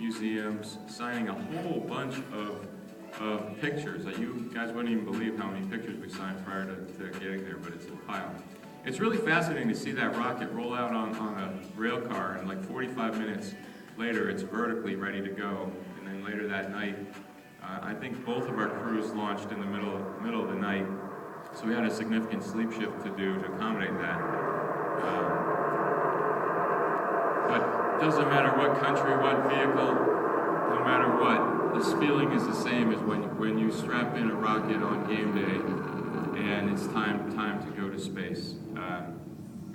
museums, signing a whole bunch of pictures that you guys wouldn't even believe how many pictures we signed prior to getting there, but it's a pile. It's really fascinating to see that rocket roll out on a rail car, and like 45 minutes later it's vertically ready to go. And then later that night, I think both of our crews launched in the middle of the night, so we had a significant sleep shift to do to accommodate that. But it doesn't matter what country, what vehicle, no matter what, this feeling is the same as when you strap in a rocket on game day and it's time to go to space.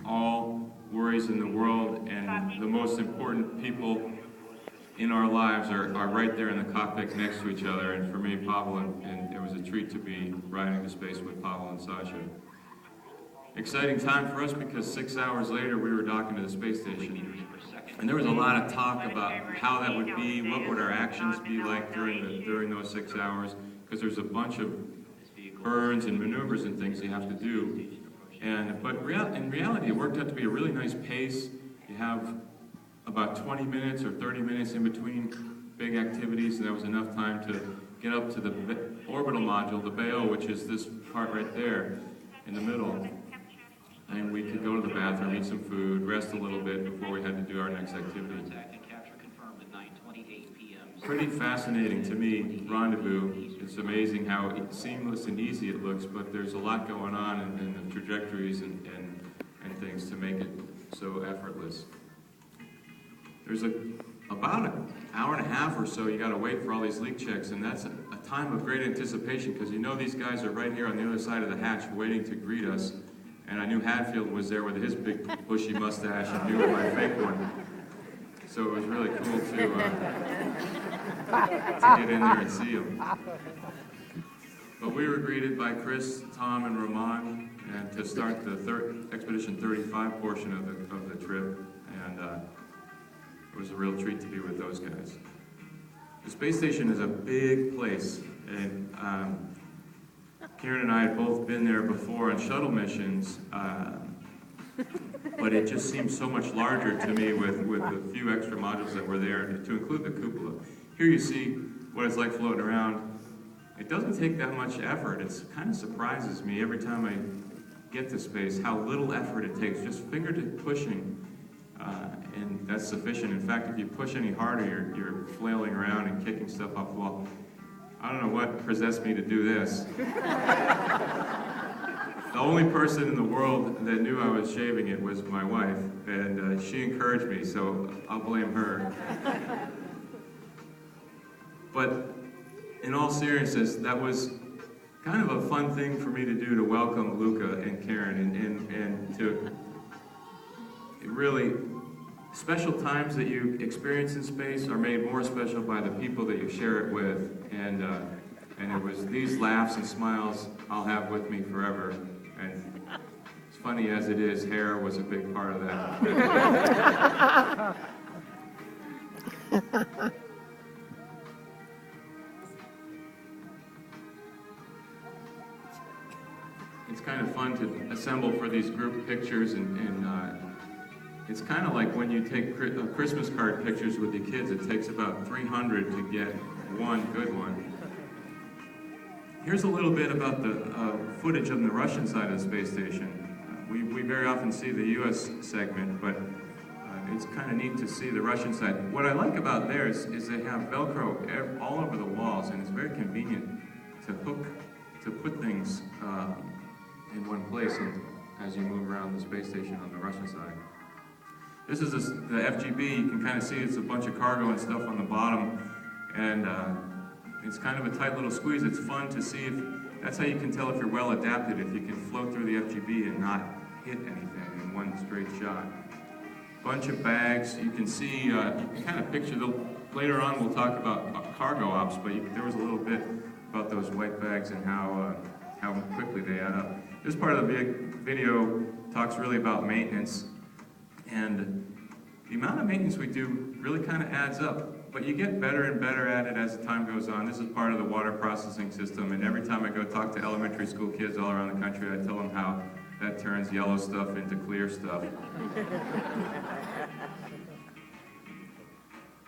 All worries in the world and the most important people in our lives are right there in the cockpit next to each other. And for me, Pavel, and it was a treat to be riding to space with Pavel and Sasha. Exciting time for us because 6 hours later we were docking to the space station. And there was a lot of talk about how that would be, what would our actions be like during those 6 hours, because there's a bunch of burns and maneuvers and things you have to do. But in reality, it worked out to be a really nice pace. You have about 20 minutes or 30 minutes in between big activities, and that was enough time to get up to the orbital module, the BAO, which is this part right there in the middle. And we could go to the bathroom, eat some food, rest a little bit before we had to do our next activity. Pretty fascinating to me, rendezvous. It's amazing how seamless and easy it looks, but there's a lot going on in the trajectories and things to make it so effortless. There's about an hour and a half or so you got to wait for all these leak checks, and that's a time of great anticipation because you know these guys are right here on the other side of the hatch waiting to greet us. And I knew Hadfield was there with his big bushy mustache and you with my fake one. So it was really cool to get in there and see him. But we were greeted by Chris, Tom, and Ramon, and to start the Expedition 35 portion of the trip. And it was a real treat to be with those guys. The space station is a big place, and Karen and I had both been there before on shuttle missions, but it just seemed so much larger to me with the few extra modules that were there, to include the cupola. Here you see what it's like floating around. It doesn't take that much effort. It kind of surprises me every time I get to space how little effort it takes, just fingertip pushing, and that's sufficient. In fact, if you push any harder, you're flailing around and kicking stuff off the wall. I don't know what possessed me to do this. The only person in the world that knew I was shaving it was my wife, and she encouraged me, so I'll blame her. But in all seriousness, that was kind of a fun thing for me to do, to welcome Luca and Karen, and to really, special times that you experience in space are made more special by the people that you share it with, and it was these laughs and smiles I'll have with me forever. And as funny as it is, hair was a big part of that. It's kind of fun to assemble for these group pictures, and it's kind of like when you take Christmas card pictures with your kids. It takes about 300 to get one good one. Here's a little bit about the footage on the Russian side of the space station. We very often see the U.S. segment, but it's kind of neat to see the Russian side. What I like about theirs is they have Velcro all over the walls, and it's very convenient to put things in one place as you move around the space station on the Russian side. This is the FGB. You can kind of see it's a bunch of cargo and stuff on the bottom, and it's kind of a tight little squeeze. It's fun to see that's how you can tell if you're well adapted, if you can flow through the FGB and not hit anything in one straight shot. Bunch of bags. You can see, you can kind of picture later on we'll talk about cargo ops, but there was a little bit about those white bags and how quickly they add up. This part of the video talks really about maintenance, and the amount of maintenance we do really kind of adds up, but you get better and better at it as the time goes on. This is part of the water processing system, and every time I go talk to elementary school kids all around the country, I tell them how that turns yellow stuff into clear stuff.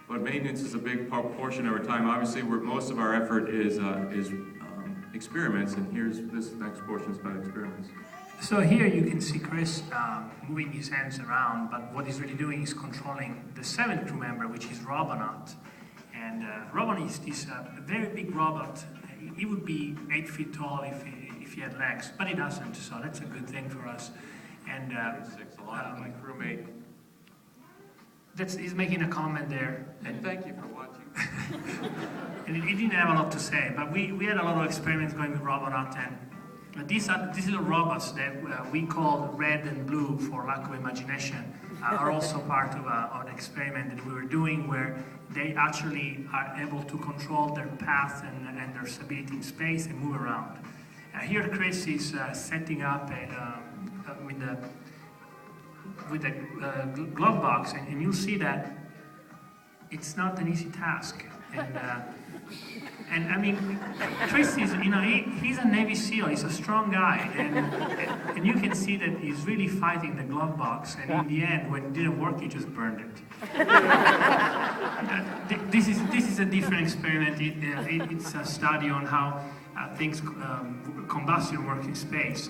but maintenance is a big portion of our time. Obviously, most of our effort is experiments, and here's this next portion is about experiments. So here you can see Chris moving his hands around, but what he's really doing is controlling the seventh crew member, which is Astronaut. And Astronaut is this very big robot. He would be 8 feet tall if he had legs, but he doesn't, so that's a good thing for us. And a lot of my crewmate. He's making a comment there. And thank you for watching. And he didn't have a lot to say, but we had a lot of experiments going with Astronaut, and these little robots that we call red and blue for lack of imagination are also part of an experiment that we were doing where they actually are able to control their path and their stability in space and move around. Here Chris is setting up with the glove box, and you'll see that it's not an easy task. And I mean, Chris is, he's a Navy SEAL, he's a strong guy, and you can see that he's really fighting the glove box, and in the end, when it didn't work, he just burned it. This is a different experiment. It's a study on how combustion works in space.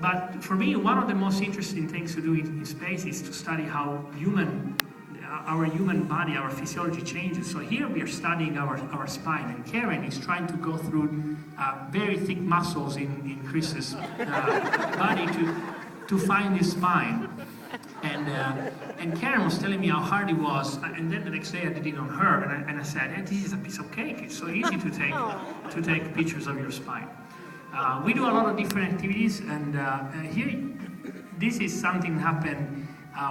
But for me, one of the most interesting things to do in space is to study how our human body, our physiology changes. So here we are studying our spine, and Karen is trying to go through very thick muscles in Chris's body to find his spine. And Karen was telling me how hard it was, and then the next day I did it on her, and I said, this is a piece of cake. It's so easy to take pictures of your spine. We do a lot of different activities, and here, this is something that happened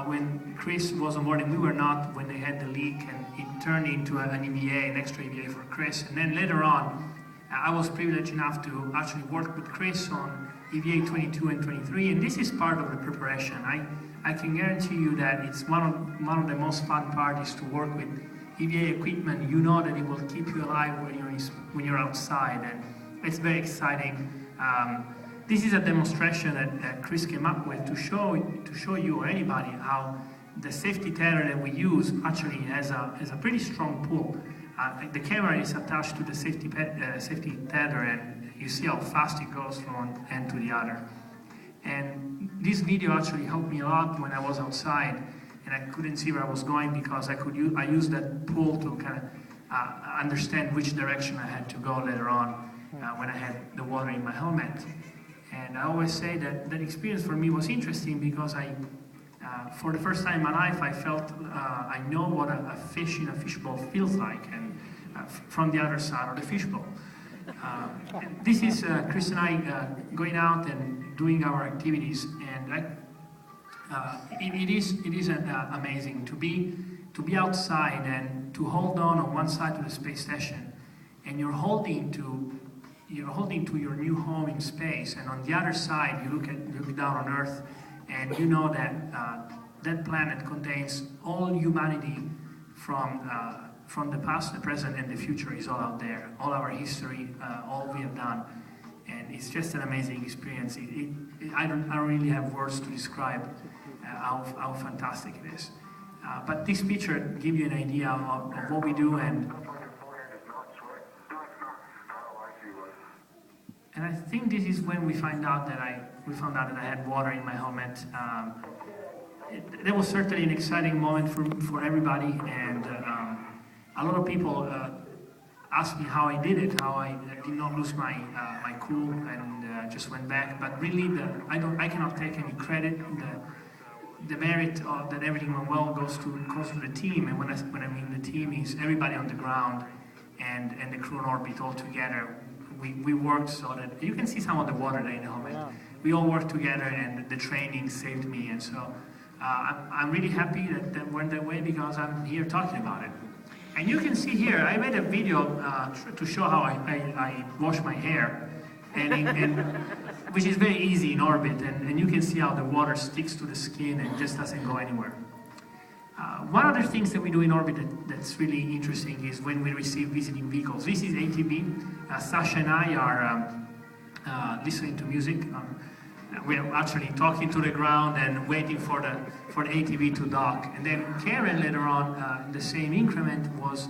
when Chris was on board and we were not, when they had the leak, and it turned into an EVA, an extra EVA for Chris. And then later on, I was privileged enough to actually work with Chris on EVA 22 and 23, and this is part of the preparation. I can guarantee you that it's one of the most fun parts to work with EVA equipment. You know that it will keep you alive when you're outside, and it's very exciting. This is a demonstration that Chris came up with to show you or anybody how the safety tether that we use actually has a pretty strong pull. The camera is attached to the safety tether, and you see how fast it goes from one end to the other. And this video actually helped me a lot when I was outside and I couldn't see where I was going, because I used that pull to kind of understand which direction I had to go later on when I had the water in my helmet. And I always say that that experience for me was interesting because for the first time in my life, I felt I know what a fish in a fishbowl feels like, and from the other side of the fishbowl. This is Chris and I going out and doing our activities, and it is amazing to be outside and to hold on one side to the space station, and you're holding to your new home in space, and on the other side you look down on Earth, and you know that that planet contains all humanity from the past, the present, and the future is all out there. All our history, all we have done, and it's just an amazing experience. I don't really have words to describe how fantastic it is. But this picture gives you an idea of what we do, and I think this is when we found out that I had water in my helmet. That was certainly an exciting moment for everybody, and a lot of people asked me how I did it, how I did not lose my cool and just went back. But really, I cannot take any credit. The merit of that everything went well goes to the team, and when I mean the team is everybody on the ground and the crew on orbit all together. We worked so that you can see some of the water there in the helmet. Yeah. We all worked together, and the training saved me, and so I'm really happy that went that way, because I'm here talking about it. And you can see here, I made a video to show how I wash my hair, and which is very easy in orbit, and you can see how the water sticks to the skin and just doesn't go anywhere. One of the things that we do in orbit that's really interesting is when we receive visiting vehicles. This is ATB. Sasha and I are listening to music. we're actually talking to the ground and waiting for the ATV to dock. And then Karen later on, in the same increment, was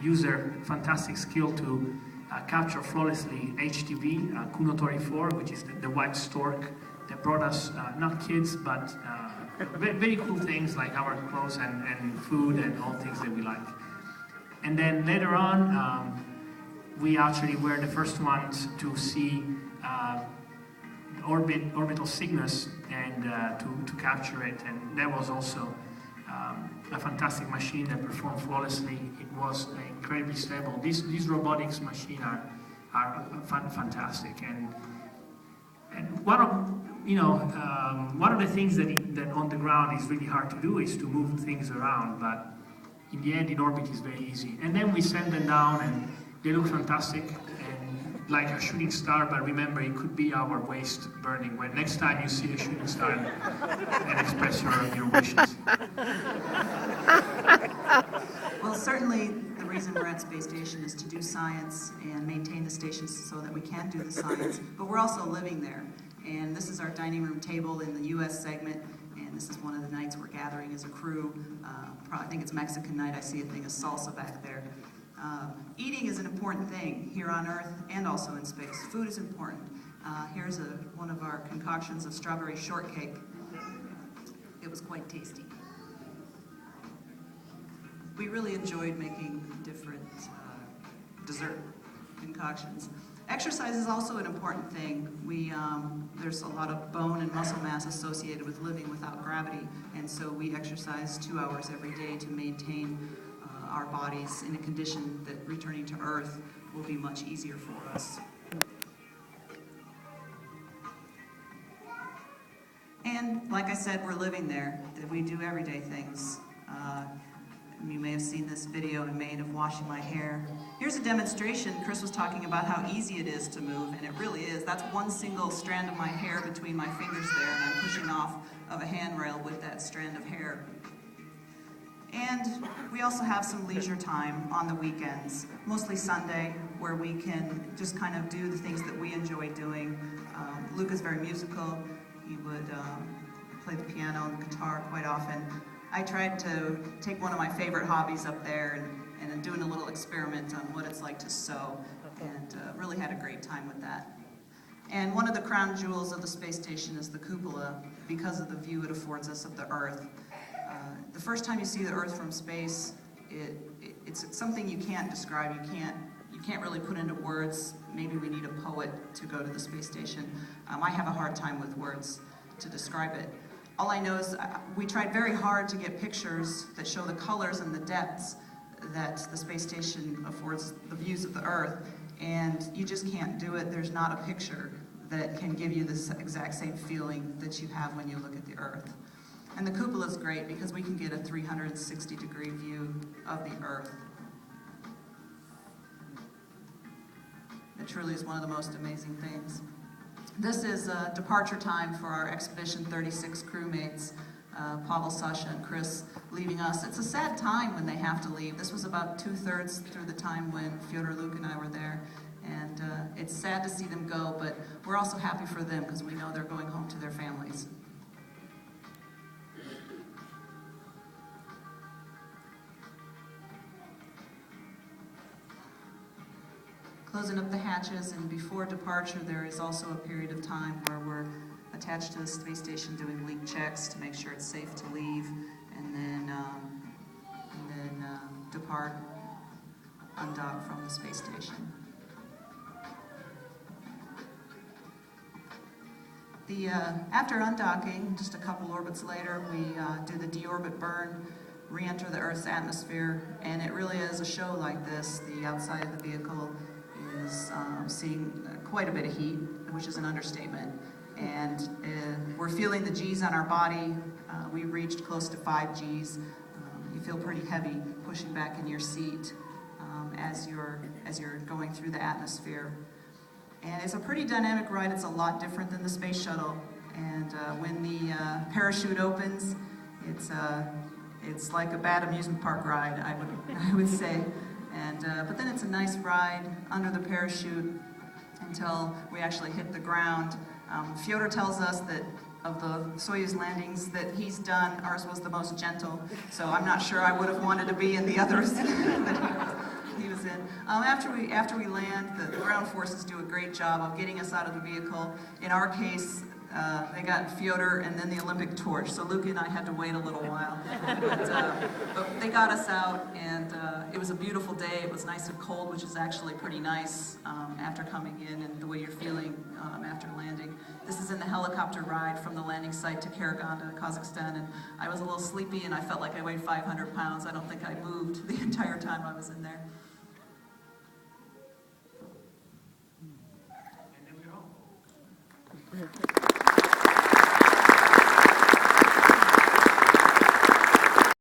used her fantastic skill to capture flawlessly HTV, Kunotori 4, which is the white stork that brought us not kids, but very, very cool things like our clothes and food and all things that we like. And then later on, we actually were the first ones to see orbital Cygnus and to capture it, and that was also a fantastic machine that performed flawlessly. It was incredibly stable. These robotics machines are fantastic, and one of the things that on the ground is really hard to do is to move things around, but in the end in orbit is very easy. And then we send them down and they look fantastic and like a shooting star, but remember it could be our waste burning. When next time you see a shooting star and express your wishes. Well, certainly the reason we're at Space Station is to do science and maintain the station so that we can do the science, but we're also living there. And this is our dining room table in the US segment, and this is one of the nights we're gathering as a crew. I think it's Mexican night. I see a thing of salsa back there. Eating is an important thing here on Earth and also in space. Food is important. Here's one of our concoctions of strawberry shortcake. It was quite tasty. We really enjoyed making different dessert concoctions. Exercise is also an important thing. There's a lot of bone and muscle mass associated with living without gravity, and so we exercise 2 hours every day to maintain our bodies in a condition that returning to Earth will be much easier for us. And like I said, we're living there, that we do everyday things. You may have seen this video I made of washing my hair. Here's a demonstration. Chris was talking about how easy it is to move, and it really is. That's one single strand of my hair between my fingers there, and I'm pushing off of a handrail with that strand of hair. And we also have some leisure time on the weekends, mostly Sunday, where we can just kind of do the things that we enjoy doing. Luca's very musical. He would play the piano and the guitar quite often. I tried to take one of my favorite hobbies up there and I'm doing a little experiment on what it's like to sew, and really had a great time with that. And one of the crown jewels of the space station is the cupola, because of the view it affords us of the Earth. The first time you see the Earth from space, it's something you can't describe. You can't really put into words. Maybe we need a poet to go to the space station. I have a hard time with words to describe it. All I know is we tried very hard to get pictures that show the colors and the depths that the space station affords the views of the Earth, and you just can't do it. There's not a picture that can give you this exact same feeling that you have when you look at the Earth. And the cupola is great because we can get a 360-degree view of the Earth. It truly is one of the most amazing things. This is departure time for our Expedition 36 crewmates, Pavel, Sasha, and Chris, leaving us. It's a sad time when they have to leave. This was about 2/3 through the time when Fyodor, Luke, and I were there. And it's sad to see them go, but we're also happy for them because we know they're going home to their families. Closing up the hatches, and before departure there is also a period of time where we're attached to the space station doing leak checks to make sure it's safe to leave, and then depart, undock from the space station. After undocking, just a couple orbits later, we do the deorbit burn, re-enter the Earth's atmosphere, and it really is a show like this. The outside of the vehicle is seeing quite a bit of heat, which is an understatement. And we're feeling the G's on our body. We reached close to 5 G's. You feel pretty heavy pushing back in your seat as you're going through the atmosphere. And it's a pretty dynamic ride. It's a lot different than the space shuttle. And when the parachute opens, it's like a bad amusement park ride, I would say. And but then it's a nice ride under the parachute until we actually hit the ground. Fyodor tells us that of the Soyuz landings that he's done, ours was the most gentle. So I'm not sure I would have wanted to be in the others that he was in. After we land, the ground forces do a great job of getting us out of the vehicle. In our case, they got Fyodor and then the Olympic torch, so Luca and I had to wait a little while. But they got us out, and it was a beautiful day. It was nice and cold, which is actually pretty nice after coming in and the way you're feeling after landing. This is in the helicopter ride from the landing site to Karaganda, Kazakhstan, and I was a little sleepy and I felt like I weighed 500 pounds. I don't think I moved the entire time I was in there.